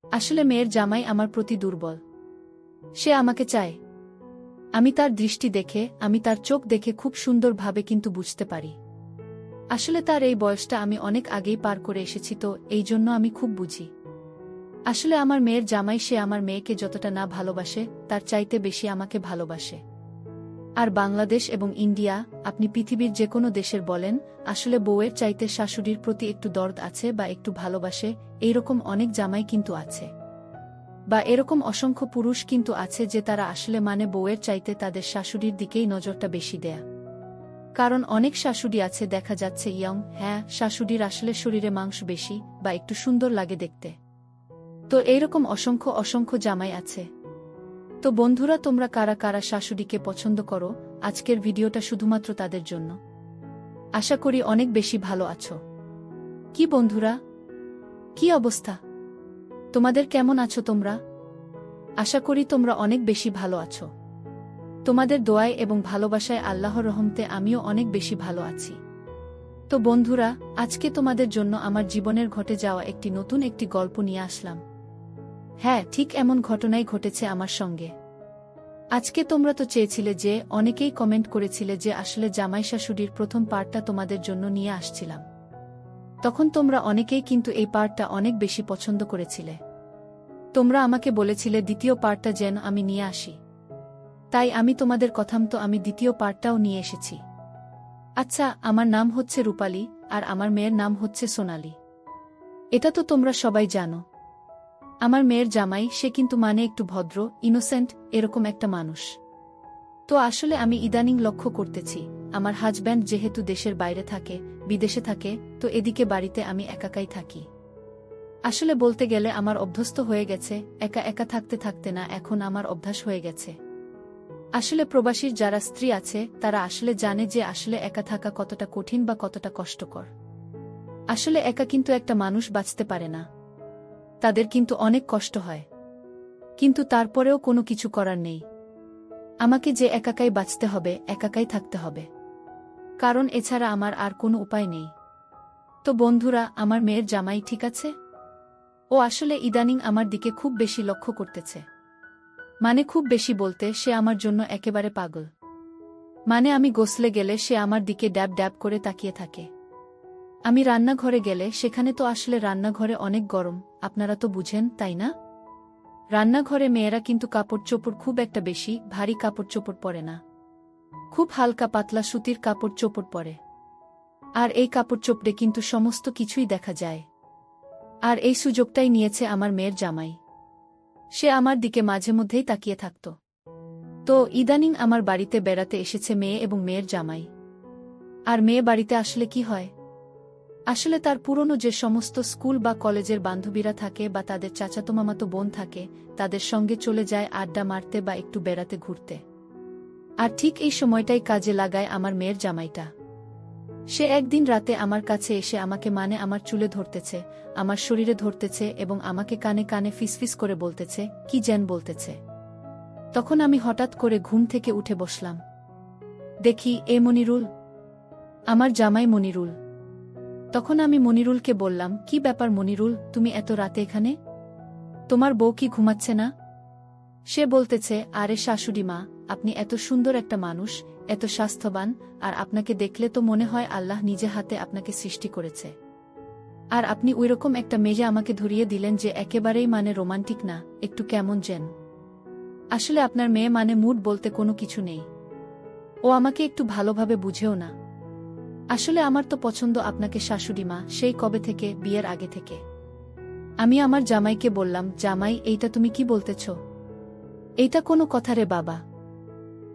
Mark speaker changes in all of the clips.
Speaker 1: আসলে মেয়ের জামাই আমার প্রতি দুর্বল। সে আমাকে চায়। আমি তার দৃষ্টি দেখে, আমি তার চোখ দেখে খুব সুন্দরভাবে কিন্তু বুঝতে পারি। আসলে তার এই বয়সটা আমি অনেক আগেই পার করে এসেছি, তো এই জন্য আমি খুব বুঝি। আসলে আমার মেয়ের জামাই, সে আমার মেয়েকে যতটা না ভালোবাসে তার চাইতে বেশি আমাকে ভালোবাসে। আর বাংলাদেশ এবং ইন্ডিয়া, আপনি পৃথিবীর যে কোনো দেশের বলেন, আসলে বউয়ের চাইতে শাশুড়ির প্রতি একটু দরদ আছে বা একটু ভালোবাসে, এইরকম অনেক জামাই কিন্তু আছে। বা এরকম অসংখ্য পুরুষ কিন্তু আছে যে তারা আসলে বউয়ের চাইতে তাদের শাশুড়ির দিকেই নজরটা বেশি দেয়া। কারণ অনেক শাশুড়ি আছে দেখা যাচ্ছে ইয়ং, হ্যাঁ, শাশুড়ির আসলে শরীরে মাংস বেশি বা একটু সুন্দর লাগে দেখতে। তো এইরকম অসংখ্য অসংখ্য জামাই আছে। তো বন্ধুরা, তোমরা কারা কারা শাশুড়িকে পছন্দ করো, আজকের ভিডিওটা শুধুমাত্র তাদের জন্য। আশা করি অনেক বেশি ভালো আছো। কি বন্ধুরা, কি অবস্থা তোমাদের, কেমন আছো তোমরা? আশা করি তোমরা অনেক বেশি ভালো আছো। তোমাদের দোয়ায় এবং ভালোবাসায় আল্লাহর রহমতে আমিও অনেক বেশি ভালো আছি। তো বন্ধুরা, আজকে তোমাদের জন্য আমার জীবনের ঘটে যাওয়া একটি নতুন গল্প নিয়ে আসলাম। হ্যাঁ, ঠিক এমন ঘটনাই ঘটেছে আমার সঙ্গে। আজকে তোমরা তো চেয়েছিলে, যে অনেকেই কমেন্ট করেছিলে যে আসলে জামাই শাশুড়ির প্রথম পার্টটা তোমাদের জন্য নিয়ে আসছিলাম। তখন তোমরা অনেকেই কিন্তু এই পার্টটা অনেক বেশি পছন্দ করেছিলে। তোমরা আমাকে বলেছিলে দ্বিতীয় পার্টটা যেন আমি নিয়ে আসি। তাই আমি তোমাদের কথামতো আমি দ্বিতীয় পার্টটাও নিয়ে এসেছি। আচ্ছা, আমার নাম হচ্ছে রূপালী, আর আমার মেয়ের নাম হচ্ছে সোনালী। এটা তো তোমরা সবাই জানো। আমার মেয়ের জামাই, সে কিন্তু একটু ভদ্র, ইনোসেন্ট, এরকম একটা মানুষ। তো আসলে আমি ইদানিং লক্ষ্য করতেছি, আমার হাজব্যান্ড যেহেতু দেশের বাইরে থাকে, বিদেশে থাকে, তো এদিকে বাড়িতে আমি একাকাই থাকি। আসলে বলতে গেলে আমার অভ্যস্ত হয়ে গেছে, একা একা থাকতে থাকতে না এখন আমার অভ্যাস হয়ে গেছে। আসলে প্রবাসীর যারা স্ত্রী আছে তারা আসলে জানে যে আসলে একা থাকা কতটা কঠিন বা কতটা কষ্টকর। আসলে একা কিন্তু একটা মানুষ বাঁচতে পারে না, তাদের কিন্তু অনেক কষ্ট হয়। কিন্তু তারপরেও কোনো কিছু করার নেই। আমাকে যে একাকাই বাঁচতে হবে, একাকাই থাকতে হবে, কারণ এছাড়া আমার আর কোনো উপায় নেই। তো বন্ধুরা, আমার মেয়ের জামাই ঠিক আছে? ও আসলে ইদানিং আমার দিকে খুব বেশি লক্ষ্য করতেছে। খুব বেশি বলতে, সে আমার জন্য একেবারে পাগল। আমি গোসলে গেলে সে আমার দিকে ড্যাব ড্যাব করে তাকিয়ে থাকে। আমি রান্নাঘরে গেলে সেখানে তো আসলে রান্নাঘরে অনেক গরম, আপনারা তো বুঝেন, তাই না? রান্নাঘরে মেয়েরা কিন্তু কাপড় চোপড় খুব একটা বেশি ভারী কাপড় চোপড় পরে না, খুব হালকা পাতলা সুতির কাপড় চোপড় পরে। আর এই কাপড় চোপড়ে কিন্তু সমস্ত কিছুই দেখা যায়। আর এই সুযোগটাই নিয়েছে আমার মেয়ের জামাই। সে আমার দিকে মাঝে মধ্যেই তাকিয়ে থাকত। তো ইদানিং আমার বাড়িতে বেড়াতে এসেছে মেয়ে এবং মেয়ের জামাই। আর মেয়ে বাড়িতে আসলে কি হয়, আসলে তার পুরনো যে সমস্ত স্কুল বা কলেজের বান্ধবীরা থাকে বা তাদের চাচাতো মামাতো বোন থাকে, তাদের সঙ্গে চলে যায় আড্ডা মারতে বা একটু বেড়াতে ঘুরতে। আর ঠিক এই সময়টাই কাজে লাগায় আমার মেয়ের জামাইটা। সে একদিন রাতে আমার কাছে এসে আমাকে আমার চুলে ধরতেছে, আমার শরীরে ধরতেছে এবং আমাকে কানে কানে ফিসফিস করে বলতেছে, কি যেন বলতেছে। তখন আমি হঠাৎ করে ঘুম থেকে উঠে বসলাম। দেখি, এ মনিরুল, আমার জামাই মনিরুল। তখন আমি মনিরুলকে বললাম, কি ব্যাপার মনিরুল, তুমি এত রাতে এখানে? তোমার বউ কি ঘুমাচ্ছে না? সে বলতেছে, আরে শাশুড়ি মা, আপনি এত সুন্দর একটা মানুষ, এত স্বাস্থ্যবান, আর আপনাকে দেখলে তো মনে হয় আল্লাহ নিজে হাতে আপনাকে সৃষ্টি করেছে। আর আপনি ওইরকম একটা মেয়ে আমাকে ধরিয়ে দিলেন যে একেবারেই রোমান্টিক না, একটু কেমন যেন। আসলে আপনার মেয়ে মুড বলতে কোনো কিছু নেই। ও আমাকে একটু ভালোভাবে বুঝেও না। আসলে আমার তো পছন্দ আপনাকে শাশুড়ি মা, সেই কবে থেকে, বিয়ের আগে থেকে। আমি আমার জামাইকে বললাম, জামাই, এইটা তুমি কি বলতেছ? এইটা কোনো কথা রে বাবা?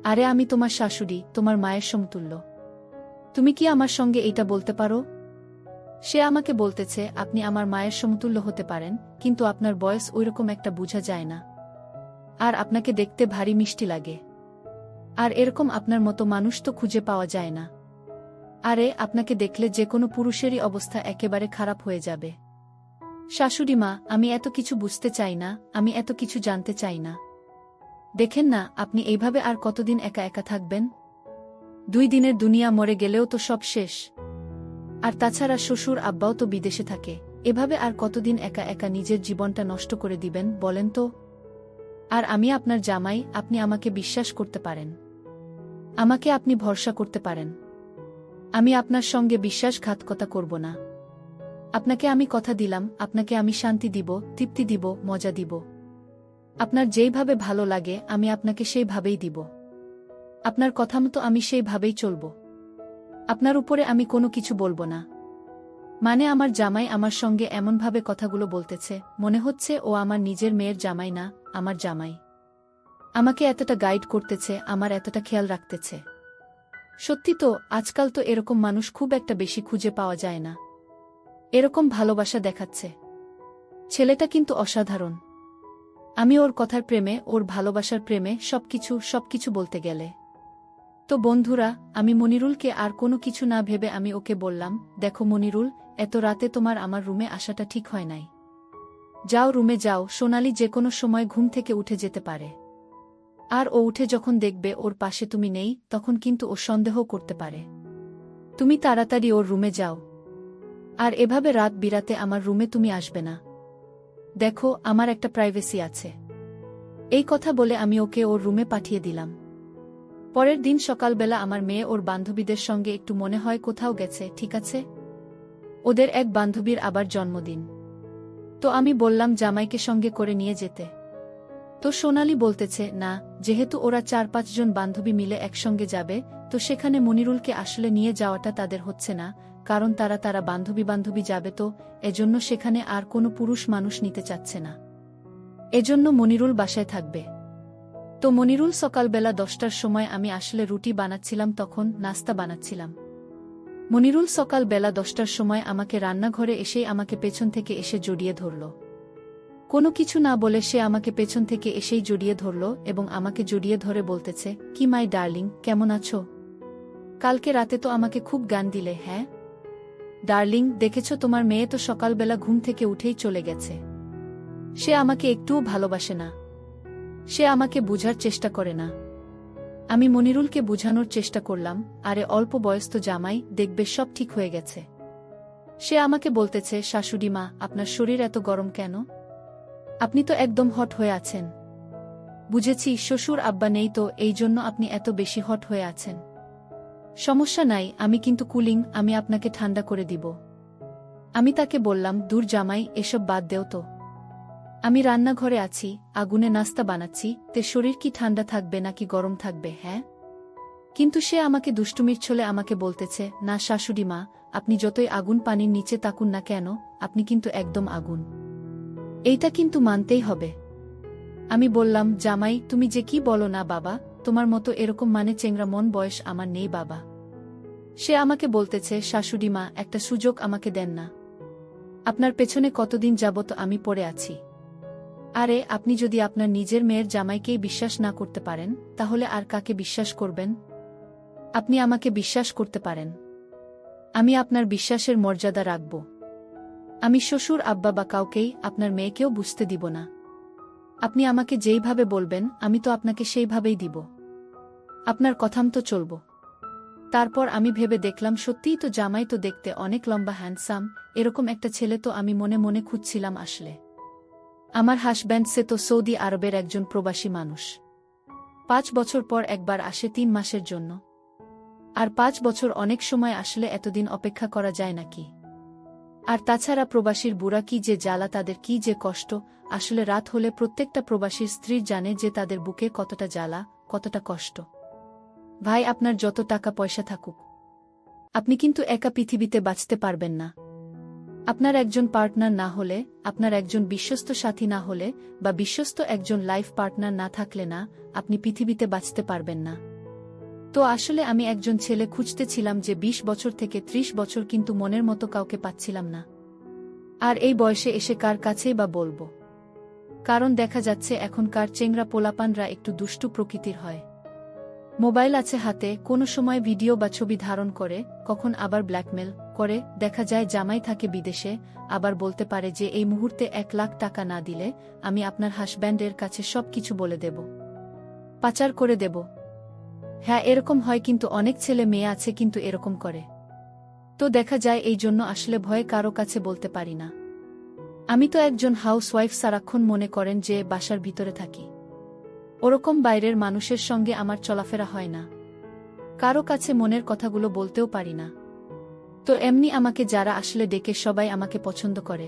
Speaker 1: আরে আমি তোমার শাশুড়ি, তোমার মায়ের সমতুল্য। তুমি কি আমার সঙ্গে এইটা বলতে পারো? সে আমাকে বলতেছে, আপনি আমার মায়ের সমতুল্য হতে পারেন, কিন্তু আপনার বয়স ওইরকম একটা বোঝা যায় না। আর আপনাকে দেখতে ভারী মিষ্টি লাগে। আর এরকম আপনার মতো মানুষ তো খুঁজে পাওয়া যায় না। আরে আপনাকে দেখলে যে কোনো পুরুষেরই অবস্থা একেবারে খারাপ হয়ে যাবে। শাশুড়ি মা, আমি এত কিছু বুঝতে চাই না, আমি এত কিছু জানতে চাই না। দেখেন না, আপনি এইভাবে আর কতদিন একা একা থাকবেন? 2 দিনের দুনিয়া মরে গেলেও তো সব শেষ। আর তাছাড়া শ্বশুর আব্বাও তো বিদেশে থাকে, এভাবে আর কতদিন একা একা নিজের জীবনটা নষ্ট করে দিবেন বলেন তো? আর আমি আপনার জামাই, আপনি আমাকে বিশ্বাস করতে পারেন। আমাকে আপনি ভরসা করতে পারেন। আমি আপনার সঙ্গে বিশ্বাসঘাতকতা করব না। আপনাকে আমি কথা দিলাম, আপনাকে আমি শান্তি দিব, তৃপ্তি দিব, মজা দিব। আপনার যেইভাবে ভালো লাগে আমি আপনাকে সেইভাবেই দিব। আপনার কথা মতো আমি সেইভাবেই চলব। আপনার উপরে আমি কোনো কিছু বলবো না। মানে আমার জামাই আমার সঙ্গে এমনভাবে কথাগুলো বলতেছে, মনে হচ্ছে ও আমার নিজের মেয়ের জামাই না, আমার জামাই। আমাকে এতটা গাইড করতেছে, আমার এতটা খেয়াল রাখতেছে। সত্যি তো, আজকাল তো এরকম মানুষ খুব একটা বেশি খুঁজে পাওয়া যায় না। এরকম ভালোবাসা দেখাচ্ছে। ছেলেটা কিন্তু অসাধারণ। আমি ওর কথার প্রেমে, ওর ভালোবাসার প্রেমে সবকিছু বলতে গেলে। তো বন্ধুরা, আমি মনিরুলকে আর কোনো কিছু না ভেবে আমি ওকে বললাম, দেখো মনিরুল, এত রাতে তোমার আমার রুমে আসাটা ঠিক হয় নাই। যাও রুমে যাও, সোনালি যে কোনো সময় ঘুম থেকে উঠে যেতে পারে। আর ও উঠে যখন দেখবে ওর পাশে তুমি নেই, তখন কিন্তু ও সন্দেহ করতে পারে। তুমি তাড়াতাড়ি ওর রুমে যাও। আর এভাবে রাত বিরাতে আমার রুমে তুমি আসবে না। দেখো, আমার একটা প্রাইভেসি আছে। এই কথা বলে আমি ওকে ওর রুমে পাঠিয়ে দিলাম। পরের দিন সকালবেলা আমার মেয়ে ওর বান্ধবীদের সঙ্গে একটু মনে হয় কোথাও গেছে, ঠিক আছে? ওদের এক বান্ধবীর আবার জন্মদিন। তো আমি বললাম জামাইকে সঙ্গে করে নিয়ে যেতে। তো সোনালি বলতেছে, না, যেহেতু ওরা 4-5 জন বান্ধবী মিলে একসঙ্গে যাবে, তো সেখানে মনিরুলকে আসলে নিয়ে যাওয়াটা তাদের হচ্ছে না, কারণ তারা বান্ধবী যাবে, তো এজন্য সেখানে আর কোনো পুরুষ মানুষ নিতে চাচ্ছে না। এজন্য মনিরুল বাসায় থাকবে। তো মনিরুল সকালবেলা 10টার সময় আমি আসলে রুটি বানাচ্ছিলাম, তখন নাস্তা বানাচ্ছিলাম। মনিরুল সকালবেলা 10টার সময় আমাকে রান্নাঘরে এসেই আমাকে পেছন থেকে এসে জড়িয়ে ধরল। কোনো কিছু না বলে সে আমাকে পেছন থেকে এসেই জড়িয়ে ধরল এবং আমাকে জড়িয়ে ধরে বলতেছে, কি মাই ডার্লিং, কেমন আছো? কালকে রাতে তো আমাকে খুব গান দিলে। হ্যাঁ ডার্লিং, দেখেছ তোমার মেয়ে তো সকালবেলা ঘুম থেকে উঠেই চলে গেছে। সে আমাকে একটুও ভালোবাসে না। সে আমাকে বুঝার চেষ্টা করে না। আমি মনিরুলকে বুঝানোর চেষ্টা করলাম, আরে অল্প বয়স্ত জামাই, দেখবে সব ঠিক হয়ে গেছে। সে আমাকে বলতেছে, শাশুড়ি মা, আপনার শরীর এত গরম কেন? আপনি তো একদম হট হয়ে আছেন। বুঝেছি, শ্বশুর আব্বা নেই তো এই জন্য আপনি এত বেশি হট হয়ে আছেন। সমস্যা নাই, আমি কিন্তু কুলিং, আমি আপনাকে ঠান্ডা করে দিব। আমি তাকে বললাম, দূর জামাই, এসব বাদ দেও তো। আমি রান্নাঘরে আছি, আগুনে নাস্তা বানাচ্ছি, তে শরীর কি ঠান্ডা থাকবে নাকি গরম থাকবে? হ্যাঁ। কিন্তু সে আমাকে দুষ্টুমির ছলে আমাকে বলতেছে, না শাশুড়ি মা, আপনি যতই আগুন পানির নিচে তাকুন না কেন, আপনি কিন্তু একদম আগুন। এইটা কিন্তু মানতেই হবে। আমি বললাম, জামাই, তুমি যে কি বলো না বাবা, তোমার মতো এরকম মানে চেংরা মন বয়স আমার নেই বাবা। সে আমাকে বলতেছে, শাশুড়ি মা, একটা সুযোগ আমাকে দেন না। আপনার পেছনে কতদিন যাবত আমি পড়ে আছি। আরে আপনি যদি আপনার নিজের মেয়ের জামাইকেই বিশ্বাস না করতে পারেন, তাহলে আর কাকে বিশ্বাস করবেন? আপনি আমাকে বিশ্বাস করতে পারেন। আমি আপনার বিশ্বাসের মর্যাদা রাখব। আমি শ্বশুর আব্বা বা কাউকেই, আপনার মেয়েকেও বুঝতে দিব না। আপনি আমাকে যেইভাবে বলবেন আমি তো আপনাকে সেইভাবেই দিব। আপনার কথামতো চলব। তারপর আমি ভেবে দেখলাম, সত্যিই তো জামাই তো দেখতে অনেক লম্বা, হ্যান্ডসাম, এরকম একটা ছেলে তো আমি মনে মনে খুঁজছিলাম আসলে। আমার হাসব্যান্ড সে তো সৌদি আরবের একজন প্রবাসী মানুষ। 5 বছর পর একবার আসে 3 মাসের জন্য। আর 5 বছর অনেক সময়, আসলে এতদিন অপেক্ষা করা যায় নাকি? আর তাছাড়া প্রবাসীর বুড়া কি যে জ্বালা, তাদের কি যে কষ্ট, আসলে রাত হলে প্রত্যেকটা প্রবাসীর স্ত্রীর জানে যে তাদের বুকে কতটা জ্বালা, কতটা কষ্ট। ভাই, আপনার যত টাকা পয়সা থাকুক, আপনি কিন্তু একা পৃথিবীতে বাঁচতে পারবেন না। আপনার একজন পার্টনার না হলে, আপনার একজন বিশ্বস্ত সাথী না হলে, বা বিশ্বস্ত একজন লাইফ পার্টনার না থাকলে না, আপনি পৃথিবীতে বাঁচতে পারবেন না। তো আসলে আমি একজন ছেলে খুঁজতেছিলাম যে 20 বছর থেকে 30 বছর, কিন্তু মনের মতো কাউকে পাচ্ছিলাম না। আর এই বয়সে এসে কার কাছেই বা বলবো? কারণ দেখা যাচ্ছে এখনকার চেংরা পোলাপানরা একটু দুষ্টু প্রকৃতির হয়। মোবাইল আছে হাতে, কোনো সময় ভিডিও বা ছবি ধারণ করে, কখন আবার ব্ল্যাকমেল করে। দেখা যায় জামাই থাকে বিদেশে, আবার বলতে পারে যে এই মুহূর্তে 1 লাখ টাকা না দিলে আমি আপনার হাসব্যান্ডের কাছে সব কিছু বলে দেব, পাচার করে দেব। হ্যাঁ, এরকম হয়, কিন্তু অনেক ছেলে মেয়ে আছে কিন্তু এরকম করে। তো দেখা যায় এই জন্য আসলে ভয়ে কারো কাছে বলতে পারি না। আমি তো একজন হাউসওয়াইফ, সারাক্ষণ মনে করেন যে বাসার ভিতরে থাকি। ওরকম বাইরের মানুষের সঙ্গে আমার চলাফেরা হয় না, কারো কাছে মনের কথাগুলো বলতেও পারি না। তো এমনি আমাকে যারা আসলে ডেকে সবাই আমাকে পছন্দ করে,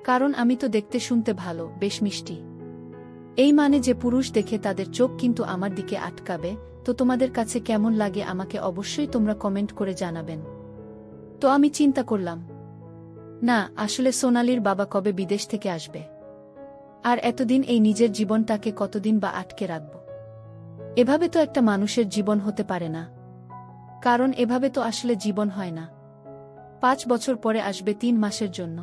Speaker 1: কারণ আমি তো দেখতে শুনতে ভালো, বেশ মিষ্টি। এই মানে যে পুরুষ দেখে তাদের চোখ কিন্তু আমার দিকে আটকাবে। তো তোমাদের কাছে কেমন লাগে আমাকে অবশ্যই তোমরা কমেন্ট করে জানাবেন। তো আমি চিন্তা করলাম, না আসলে সোনালির বাবা কবে বিদেশ থেকে আসবে, আর এতদিন এই নিজের জীবনটাকে কতদিন বা আটকে রাখব। এভাবে তো একটা মানুষের জীবন হতে পারে না, কারণ এভাবে তো আসলে জীবন হয় না। 5 বছর পরে আসবে 3 মাসের জন্য,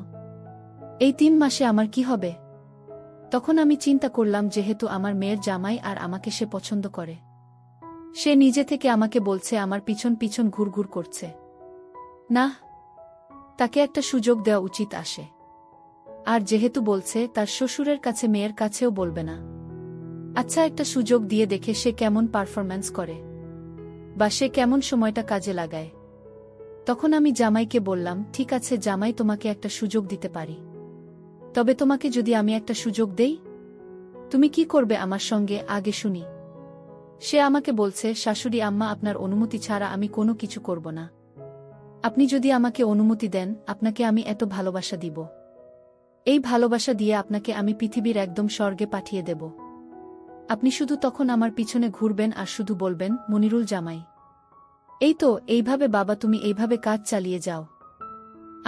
Speaker 1: এই 3 মাসে আমার কি হবে? তখন আমি চিন্তা করলাম, যেহেতু আমার মেয়ের জামাই আর আমাকে সে পছন্দ করে, সে নিজে থেকে আমাকে বলছে, আমার পিছন পিছন ঘুরঘুর করছে, না তাকে একটা সুযোগ দেওয়া উচিত আসে। আর যেহেতু বলছে তার শ্বশুরের কাছে, মেয়ের কাছেও বলবে না, আচ্ছা একটা সুযোগ দিয়ে দেখে সে কেমন পারফরম্যান্স করে বা সে কেমন সময়টা কাজে লাগায়। তখন আমি জামাইকে বললাম, ঠিক আছে জামাই, তোমাকে একটা সুযোগ দিতে পারি, তবে তোমাকে যদি আমি একটা সুযোগ দেই, তুমি কি করবে আমার সঙ্গে আগে শুনি। সে আমাকে বলছে, শাশুড়ি আম্মা, আপনার অনুমতি ছাড়া আমি কোনো কিছু করব না। আপনি যদি আমাকে অনুমতি দেন, আপনাকে আমি এত ভালোবাসা দিব, এই ভালোবাসা দিয়ে আপনাকে আমি পৃথিবীর একদম স্বর্গে পাঠিয়ে দেব। আপনি শুধু তখন আমার পিছনে ঘুরবেন আর শুধু বলবেন, মনিরুল জামাই। এই তো, এইভাবে বাবা, তুমি এইভাবে কাজ চালিয়ে যাও,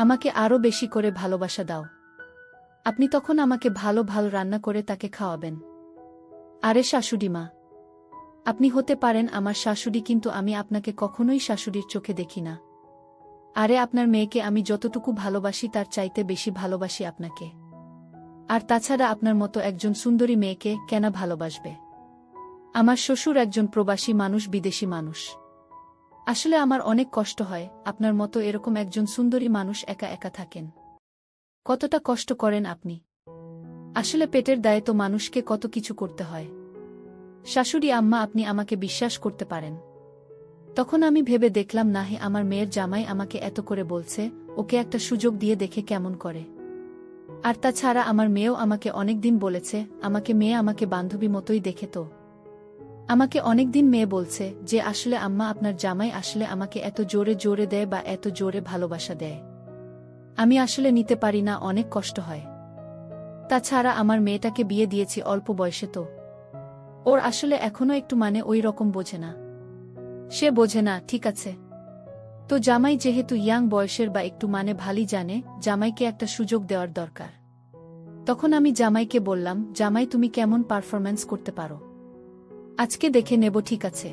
Speaker 1: আমাকে আরও বেশি করে ভালোবাসা দাও। আপনি তখন আমাকে ভালো ভালো রান্না করে তাকে খাওয়াবেন। আরে শাশুড়ি মা, আপনি হতে পারেন আমার শাশুড়ি, কিন্তু আমি আপনাকে কখনোই শাশুড়ির চোখে দেখি না। আরে আপনার মেয়েকে আমি যতটুকু ভালোবাসি তার চাইতে বেশি ভালোবাসি আপনাকে। আর তাছাড়া আপনার মতো একজন সুন্দরী মেয়েকে কেন ভালোবাসবে? আমার শ্বশুর একজন প্রবাসী মানুষ, বিদেশি মানুষ। আসলে আমার অনেক কষ্ট হয়, আপনার মতো এরকম একজন সুন্দরী মানুষ একা একা থাকেন। কতটা কষ্ট করেন আপনি। আসলে পেটের দায়ে তো মানুষকে কত কিছু করতে হয়। শাশুড়ি আম্মা, আপনি আমাকে বিশ্বাস করতে পারেন। তখন আমি ভেবে দেখলাম, না হে, আমার মেয়ের জামাই আমাকে এত করে বলছে, ওকে একটা সুযোগ দিয়ে দেখে কেমন করে। আর তাছাড়া আমার মেয়েও আমাকে অনেকদিন বলেছে, আমাকে মেয়ে আমাকে বান্ধবী মতোই দেখে। তো আমাকে অনেকদিন মেয়ে বলছে যে আসলে আম্মা, আপনার জামাই আসলে আমাকে এত জোরে জোরে দেয় বা এত জোরে ভালোবাসা দেয়, আমি আসলে নিতে পারি না, অনেক কষ্ট হয়। তাছাড়া আমার মেয়েটাকে বিয়ে দিয়েছি অল্প বয়সে, তো ওর আসলে এখনো একটু মানে ওই রকম বোঝে না। সে বোঝে না, ঠিক আছে। তো জামাই যেহেতু ইয়াং বয়সের বা একটু মানে ভালোই জানে, জামাইকে একটা সুযোগ দেওয়ার দরকার। তখন আমি জামাইকে বললাম, জামাই তুমি কেমন পারফরম্যান্স করতে পারো, আজকে দেখে নেব, ঠিক আছে?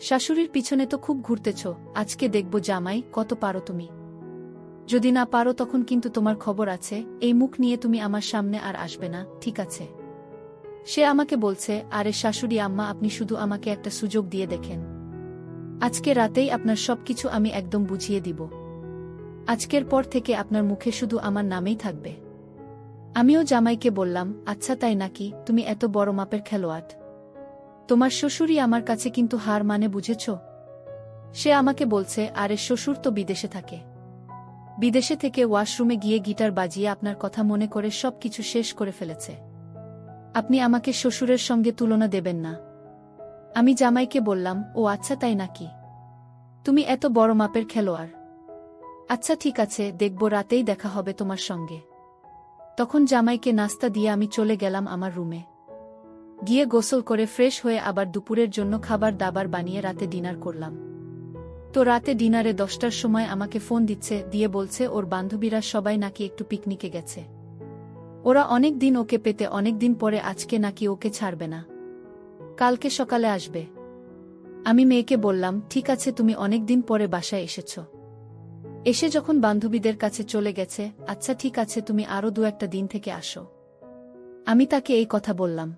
Speaker 1: শাশুড়ির পিছনে তো খুব ঘুরতেছ, আজকে দেখব জামাই কত পারো তুমি। যদি না পারো তখন কিন্তু তোমার খবর আছে, এই মুখ নিয়ে তুমি আমার সামনে আর আসবে না, ঠিক আছে? সে আমাকে বলছে, আরে শাশুড়ি আম্মা, আপনি শুধু আমাকে একটা সুযোগ দিয়ে দেখেন, আজকে রাতেই আপনার সবকিছু আমি একদম বুঝিয়ে দিব। আজকের পর থেকে আপনার মুখে শুধু আমার নামেই থাকবে। আমিও জামাইকে বললাম, আচ্ছা তাই নাকি, তুমি এত বড় মাপের খেলোয়াড়, তোমার শ্বশুরই আমার কাছে কিন্তু হার মানে, বুঝেছ? সে আমাকে বলছে, আরে শ্বশুর তো বিদেশে থাকে, বিদেশে থেকে ওয়াশরুমে গিয়ে গিটার বাজিয়ে আপনার কথা মনে করে সব কিছু শেষ করে ফেলেছে, আপনি আমাকে শ্বশুরের সঙ্গে তুলনা দেবেন না। আমি জামাইকে বললাম, ও আচ্ছা তাই নাকি, তুমি এত বড় মাপের খেলোয়াড়, আচ্ছা ঠিক আছে, দেখব, রাতেই দেখা হবে তোমার সঙ্গে। তখন জামাইকে নাস্তা দিয়ে আমি চলে গেলাম আমার রুমে, গিয়ে গোসল করে ফ্রেশ হয়ে আবার দুপুরের জন্য খাবার দাবার বানিয়ে রাতে ডিনার করলাম। তো রাতে ডিনারে 10টার সময় আমাকে ফোন দিচ্ছে, দিয়ে বলছে ওর বান্ধবীরা সবাই নাকি একটু পিকনিকে গেছে, ওরা অনেক দিন ওকে পেতে, অনেক দিন পরে আজকে নাকি ওকে ছাড়বে না, কালকে সকালে আসবে। আমি মেয়েকে বললাম, ঠিক আছে, তুমি অনেক দিন পরে বাসায় এসেছ, এসে যখন বান্ধবীদের কাছে চলে গেছে, আচ্ছা ঠিক আছে, তুমি আরও 2-1 দিন থেকে আসো। আমি তাকে এই কথা বললাম।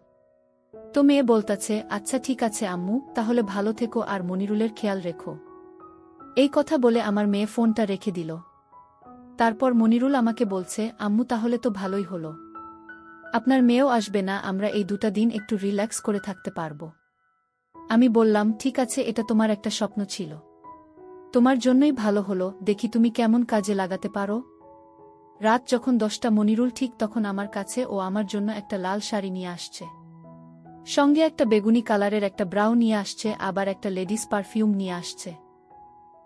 Speaker 1: তো মেয়ে বলতাছে, আচ্ছা ঠিক আছে আম্মু, তাহলে ভালো থেকো আর মনিরুলের খেয়াল রেখো। এই কথা বলে আমার মেয়ে ফোনটা রেখে দিল। তারপর মনিরুল আমাকে বলছে, আম্মু তাহলে তো ভালোই হলো, আপনার মেয়েও আসবে না, আমরা এই 2টা দিন একটু রিল্যাক্স করে থাকতে পারব। আমি বললাম, ঠিক আছে, এটা তোমার একটা স্বপ্ন ছিল, তোমার জন্যই ভালো হলো, দেখি তুমি কেমন কাজে লাগাতে পারো। রাত যখন 10টা মনিরুল ঠিক তখন আমার কাছে ও আমার জন্য একটা লাল শাড়ি নিয়ে আসছে। সঙ্গে একটা বেগুনি কালারের একটা ব্রাউ নিয়ে আসছে, আবার একটা লেডিস পারফিউম নিয়ে আসছে।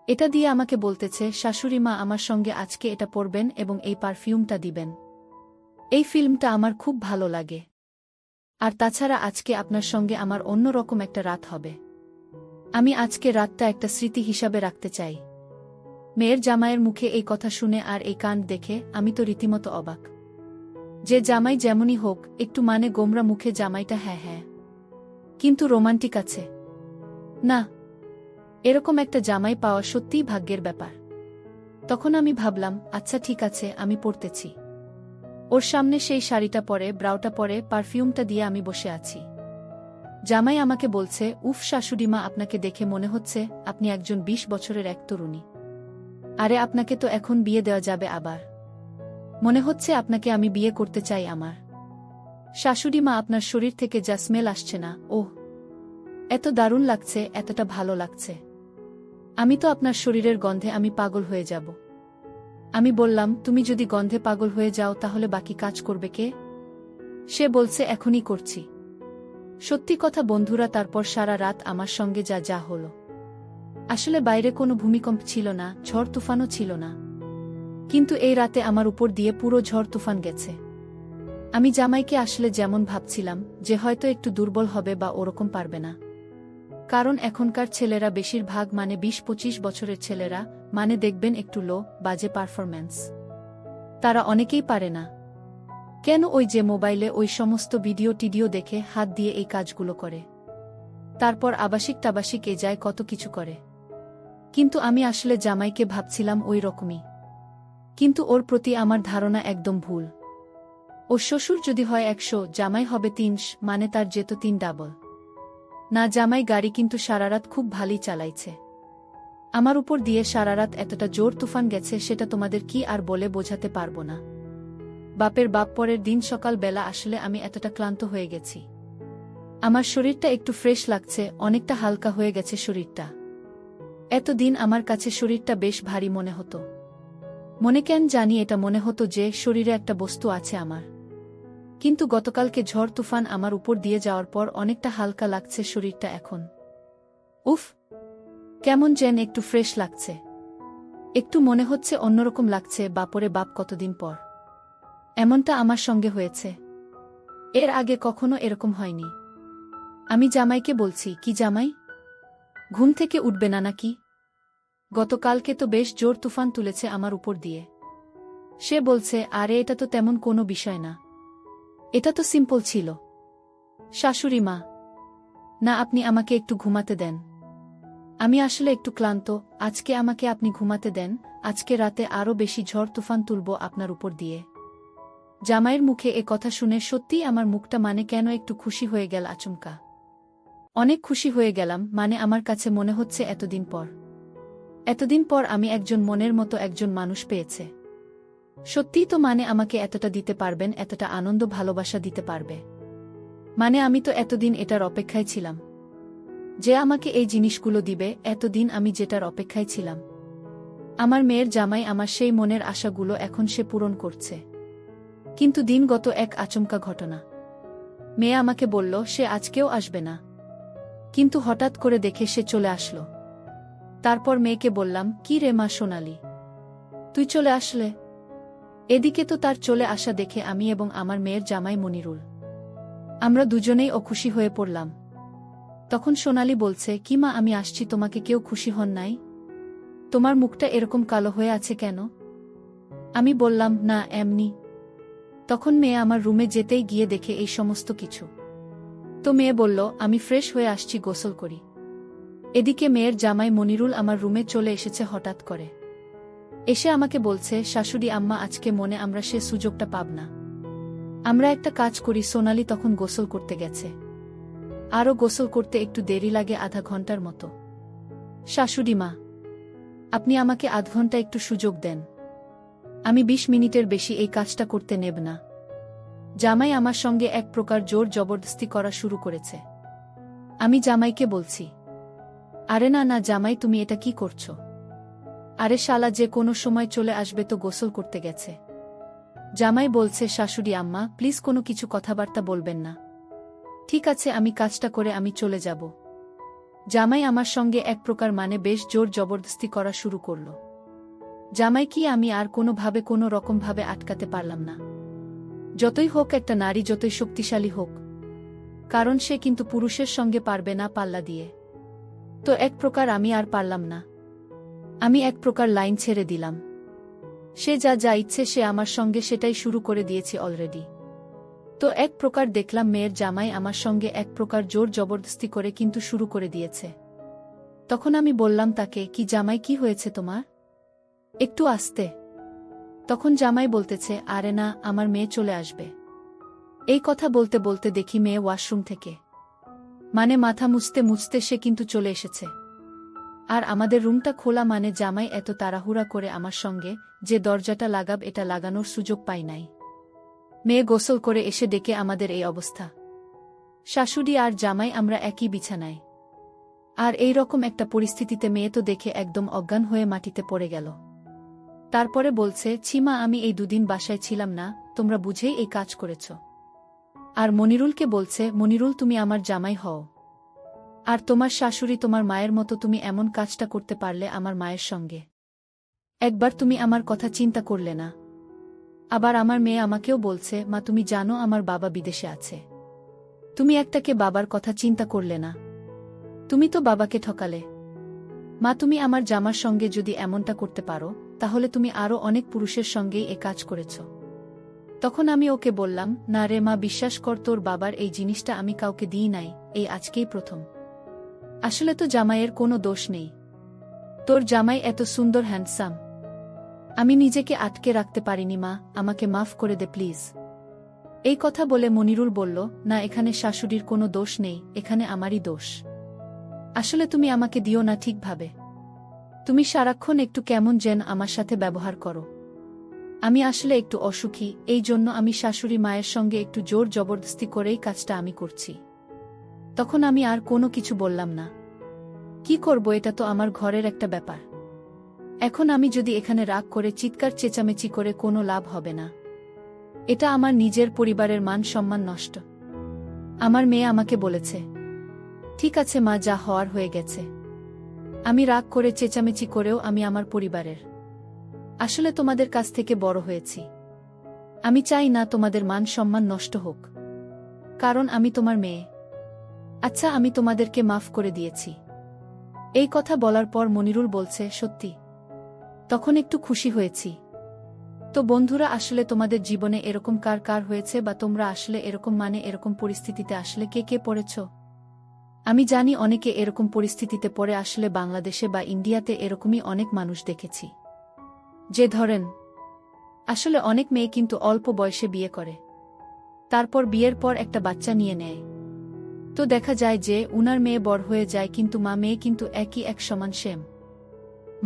Speaker 1: এটা দিয়ে আমাকে বলতেছে, শাশুড়ি মা আমার সঙ্গে আজকে এটা পরবেন এবং এই পারফিউমটা দিবেন। এই ফিল্মটা আমার খুব ভালো লাগে। আর তাছাড়া আজকে আপনার সঙ্গে আমার অন্যরকম একটা রাত হবে। আমি আজকে রাতটা একটা স্মৃতি হিসাবে রাখতে চাই। মেয়ের জামাইয়ের মুখে এই কথা শুনে আর এই কাণ্ড দেখে আমি তো রীতিমতো অবাক। যে জামাই যেমনই হোক, একটু মানে গোমরা মুখে জামাইটা হ্যাঁ হ্যাঁ, কিন্তু রোমান্টিক আছে না। এরকম একটা জামাই পাওয়া সত্যিই ভাগ্যের ব্যাপার। তখন আমি ভাবলাম, আচ্ছা ঠিক আছে, আমি পরতেছি। ওর সামনে সেই শাড়িটা পরে, ব্রাউটা পরে, পারফিউমটা দিয়ে আমি বসে আছি। জামাই আমাকে বলছে, উফ শাশুড়িমা, আপনাকে দেখে মনে হচ্ছে আপনি একজন 20 বছরের এক তরুণী। আরে আপনাকে তো এখন বিয়ে দেওয়া যাবে আবার। মনে হচ্ছে আপনাকে আমি বিয়ে করতে চাই আমার। শাশুড়িমা, আপনার শরীর থেকে যা স্মেল আসছে না, ওহ এত দারুণ লাগছে, এতটা ভালো লাগছে। আমি তো আপনার শরীরের গন্ধে আমি পাগল হয়ে যাব। আমি বললাম, তুমি যদি গন্ধে পাগল হয়ে যাও তাহলে বাকি কাজ করবে কে? সে বলছে, এখনই করছি। সত্যি কথা বন্ধুরা, তারপর সারা রাত আমার সঙ্গে যা যা হলো। আসলে বাইরে কোনো ভূমিকম্প ছিল না, ঝড় তুফানও ছিল না, কিন্তু এই রাতে আমার উপর দিয়ে পুরো ঝড় তুফান গেছে। আমি জামাইকে আসলে যেমন ভাবছিলাম যে হয়তো একটু দুর্বল হবে বা ওরকম পারবে না, কারণ এখনকার ছেলেরা বেশিরভাগ মানে 20-25 বছরের ছেলেরা মানে দেখবেন একটু লো বাজে পারফরম্যান্স, তারা অনেকেই পারে না। কেন, ওই যে মোবাইলে ওই সমস্ত ভিডিও টিডিও দেখে হাত দিয়ে এই কাজগুলো করে, তারপর আবাসিক টাবাসিক এ যায় কত কিছু করে। কিন্তু আমি আসলে জামাইকে ভাবছিলাম ওই রকমই, কিন্তু ওর প্রতি আমার ধারণা একদম ভুল। ও শ্বশুর যদি হয় 100, জামাই হবে 300, মানে তার যেত 3 ডাবল। না, জামাই গাড়ি কিন্তু সারারাত খুব ভালোই চালাইছে। আমার উপর দিয়ে সারারাত এতটা জোর তুফান গেছে সেটা তোমাদের কি আর বলে বোঝাতে পারবো না। বাপের বাপ, পরের দিন সকাল বেলা আসলে আমি এতটা ক্লান্ত হয়ে গেছি। আমার শরীরটা একটু ফ্রেশ লাগছে, অনেকটা হালকা হয়ে গেছে শরীরটা। এতদিন আমার কাছে শরীরটা বেশ ভারী মনে হতো। মনে কেন জানি এটা মনে হতো যে শরীরে একটা বস্তু আছে আমার। কিন্তু গতকালকে ঝড় তুফান আমার উপর দিয়ে যাওয়ার পর অনেকটা হালকা লাগছে শরীরটা এখন। উফ, কেমন যেন একটু ফ্রেশ লাগছে, একটু মনে হচ্ছে অন্যরকম লাগছে। বাপরে বাপ, কতদিন পর এমনটা আমার সঙ্গে হয়েছে। এর আগে কখনো এরকম হয়নি। আমি জামাইকে বলছি, কি জামাই, ঘুম থেকে উঠবে না নাকি? গতকালকে তো বেশ জোর তুফান তুলেছে আমার উপর দিয়ে। সে বলছে, আরে এটা তো তেমন কোনো বিষয় না, এটা তো সিম্পল ছিল। শাশুড়ি মা, না, আপনি আমাকে একটু ঘুমাতে দেন। আমি আসলে একটু ক্লান্ত, আজকে আমাকে আপনি ঘুমাতে দেন। আজকে রাতে আরও বেশি ঝড় তুফান তুলব আপনার উপর দিয়ে। জামাইয়ের মুখে এ কথা শুনে সত্যিই আমার মুখটা মানে কেন একটু খুশি হয়ে গেল আচমকা। অনেক খুশি হয়ে গেলাম, মানে আমার কাছে মনে হচ্ছে এতদিন পর আমি একজন মনের মতো একজন মানুষ পেয়েছে। সত্যিই তো, মানে আমাকে এতটা দিতে পারবেন, এতটা আনন্দ ভালোবাসা দিতে পারবে। মানে আমি তো এতদিন এটার অপেক্ষায় ছিলাম যে আমাকে এই জিনিসগুলো দিবে, এতদিন আমি যেটার অপেক্ষায় ছিলাম। আমার মেয়ের জামাই আমার সেই মনের আশাগুলো এখন সে পূরণ করছে। কিন্তু দিনগত এক আচমকা ঘটনা। মেয়ে আমাকে বলল সে আজকেও আসবে না, কিন্তু হঠাৎ করে দেখে সে চলে আসলো। তারপর মেয়েকে বললাম, কি রে মা সোনালি, তুই চলে আসলে? এদিকে তো তার চলে আসা দেখে আমি এবং আমার মেয়ের জামাই মনিরুল, আমরা দুজনেই অখুশি হয়ে পড়লাম। তখন সোনালি বলছে, কি মা, আমি আসছি, তোমাকে কেউ খুশি হন নাই? তোমার মুখটা এরকম কালো হয়ে আছে কেন? আমি বললাম, না এমনি। তখন মেয়ে আমার রুমে যেতেই গিয়ে দেখে এই সমস্ত কিছু। তো মেয়ে বলল, আমি ফ্রেশ হয়ে আসছি, গোসল করি। এদিকে মেয়ের জামাই মনিরুল আমার রুমে চলে এসেছে হঠাৎ করে। এসে আমাকে বলছে, শাশুড়ি আম্মা, আজকে মনে আমরা সে সুযোগটা পাব না। আমরা একটা কাজ করি। সোনালি তখন গোসল করতে গেছে। আরও গোসল করতে একটু দেরি লাগে, আধা ঘন্টার মতো। শাশুড়ি মা, আপনি আমাকে আধ ঘন্টা একটু সুযোগ দেন, আমি 20 মিনিটের বেশি এই কাজটা করতে নেব না। জামাই আমার সঙ্গে এক প্রকার জোর জবরদস্তি করা শুরু করেছে। আমি জামাইকে বলছি, আরে না না জামাই, তুমি এটা কি করছো? আরে শালা যে কোনো সময় চলে আসবে, তো গোসল করতে গেছে। জামাই বলছে, শাশুড়ি আম্মা প্লিজ কোনো কিছু কথাবার্তা বলবেন না। ঠিক আছে, আমি কাজটা করে আমি চলে যাব। জামাই আমার সঙ্গে এক প্রকার বেশ জোর জবরদস্তি করা শুরু করল। জামাই কি আমি আর কোনো রকমভাবে আটকাতে পারলাম না। যতই হোক একটা নারী, যতই শক্তিশালী হোক, কারণ সে কিন্তু পুরুষের সঙ্গে পারবে না পাল্লা দিয়ে। তো এক প্রকার আমি আর পারলাম না। আমি এক প্রকার লাইন ছেড়ে দিলাম। সে যা ইচ্ছে সে আমার সঙ্গে সেটাই শুরু করে দিয়েছে অলরেডি। তো এক প্রকার দেখলাম মেয়ের জামাই আমার সঙ্গে এক প্রকার জোর জবরদস্তি করে কিন্তু শুরু করে দিয়েছে। তখন আমি বললাম তাকে, কি জামাই, কি হয়েছে তোমার? একটু আস্তে। তখন জামাই বলতেছে, আরে না, আমার মেয়ে চলে আসবে। এই কথা বলতে বলতে দেখি মেয়ে ওয়াশরুম থেকে মাথা মুছতে মুছতে সে কিন্তু চলে এসেছে। আর আমাদের রুমটা খোলা, জামাই এত তাড়াহুড়া করে আমার সঙ্গে যে দরজাটা লাগাব এটা লাগানোর সুযোগ পাই নাই। মেয়ে গোসল করে এসে ডেকে আমাদের এই অবস্থা। শাশুড়ি আর জামাই আমরা একই বিছানায়। আর এই রকম একটা পরিস্থিতিতে মেয়ে তো দেখে একদম অজ্ঞান হয়ে মাটিতে পড়ে গেল। তারপরে বলছে, ছিমা আমি এই দুদিন বাসায় ছিলাম না, তোমরা বুঝেই এই কাজ করেছ। আর মনিরুলকে বলছে, মনিরুল তুমি আমার জামাই হও, আর তোমার শাশুড়ি তোমার মায়ের মতো, তুমি এমন কাজটা করতে পারলে আমার মায়ের সঙ্গে? একবার তুমি আমার কথা চিন্তা করলে না? আবার আমার মেয়ে আমাকেও বলছে, মা তুমি জানো আমার বাবা বিদেশে আছে, তুমি একটাকে বাবার কথা চিন্তা করলে না? তুমি তো বাবাকে ঠকালে। মা তুমি আমার জামার সঙ্গে যদি এমনটা করতে পারো, তাহলে তুমি আরও অনেক পুরুষের সঙ্গেই এ কাজ করেছ। তখন আমি ওকে বললাম, না রে মা, বিশ্বাস কর, তোর বাবার এই জিনিসটা আমি কাউকে দিই নাই, এই আজকেই প্রথম। আসলে তো জামাইয়ের কোনো দোষ নেই। তোর জামাই এত সুন্দর, হ্যান্ডসাম, আমি নিজেকে আটকে রাখতে পারিনি মা, আমাকে মাফ করে দে প্লিজ। এই কথা বলে মনিরুল বলল, না এখানে শাশুড়ির কোনো দোষ নেই, এখানে আমারই দোষ। আসলে তুমি আমাকে দিও না ঠিকভাবে। তুমি সারাক্ষণ একটু কেমন যেন আমার সাথে ব্যবহার করো। আমি আসলে একটু অসুখী, এই জন্য আমি শাশুড়ি মায়ের সঙ্গে একটু জোর জবরদস্তি করেই কাজটা আমি করছি। তখন আমি আর কোনো কিছু বললাম না। কি করব, এটা তো আমার ঘরের একটা ব্যাপার। এখন আমি যদি এখানে রাগ করে চিৎকার চেঁচামেচি করে কোনো লাভ হবে না। এটা আমার নিজের পরিবারের মান সম্মান নষ্ট। আমার মেয়ে আমাকে বলেছে, ঠিক আছে মা, যা হওয়ার হয়ে গেছে। আমি রাগ করে চেঁচামেচি করেও আমি আমার পরিবারের আসলে তোমাদের কাছ থেকে বড় হয়েছি। আমি চাই না তোমাদের মান সম্মান নষ্ট হোক, কারণ আমি তোমার মেয়ে। আচ্ছা, আমি তোমাদেরকে মাফ করে দিয়েছি। এই কথা বলার পর মনিরুল বলছে, সত্যি? তখন একটু খুশি হয়েছি। তো বন্ধুরা, আসলে তোমাদের জীবনে এরকম কার কার হয়েছে, বা তোমরা আসলে এরকম এরকম পরিস্থিতিতে আসলে কে কে পড়েছ? আমি জানি অনেকে এরকম পরিস্থিতিতে পড়ে, আসলে বাংলাদেশে বা ইন্ডিয়াতে এরকমই অনেক মানুষ দেখেছি, যে ধরেন আসলে অনেক মেয়ে কিন্তু অল্প বয়সে বিয়ে করে, তারপর বিয়ের পর একটা বাচ্চা নিয়ে নেয়। তো দেখা যায় যে উনার মেয়ে বড় হয়ে যায়, কিন্তু মা মেয়ে কিন্তু একই, এক সমান সেম।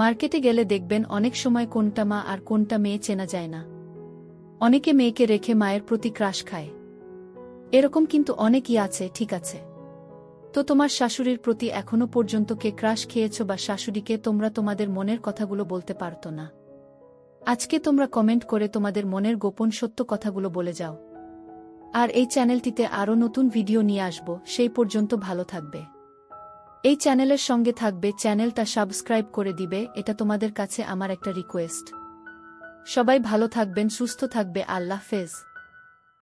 Speaker 1: মার্কেটে গেলে দেখবেন অনেক সময় কোনটা মা আর কোনটা মেয়ে চেনা যায় না। অনেকে মেয়েকে রেখে মায়ের প্রতি ক্রাশ খায়, এরকম কিন্তু অনেকই আছে, ঠিক আছে? তো তোমার শাশুড়ির প্রতি এখনো পর্যন্ত কে ক্রাশ খেয়েছ, বা শাশুড়িকে তোমরা তোমাদের মনের কথাগুলো বলতে পারতো না? আজকে তোমরা কমেন্ট করে তোমাদের মনের গোপন সত্য কথাগুলো বলে যাও। আর এই চ্যানেলটিতে আরও নতুন ভিডিও নিয়ে আসব, সেই পর্যন্ত ভালো থাকবে। এই চ্যানেলের সঙ্গে থাকবে, চ্যানেলটা সাবস্ক্রাইব করে দিবে, এটা তোমাদের কাছে আমার একটা রিকোয়েস্ট। সবাই ভালো থাকবেন, সুস্থ থাকবে, আল্লাহ হাফেজ।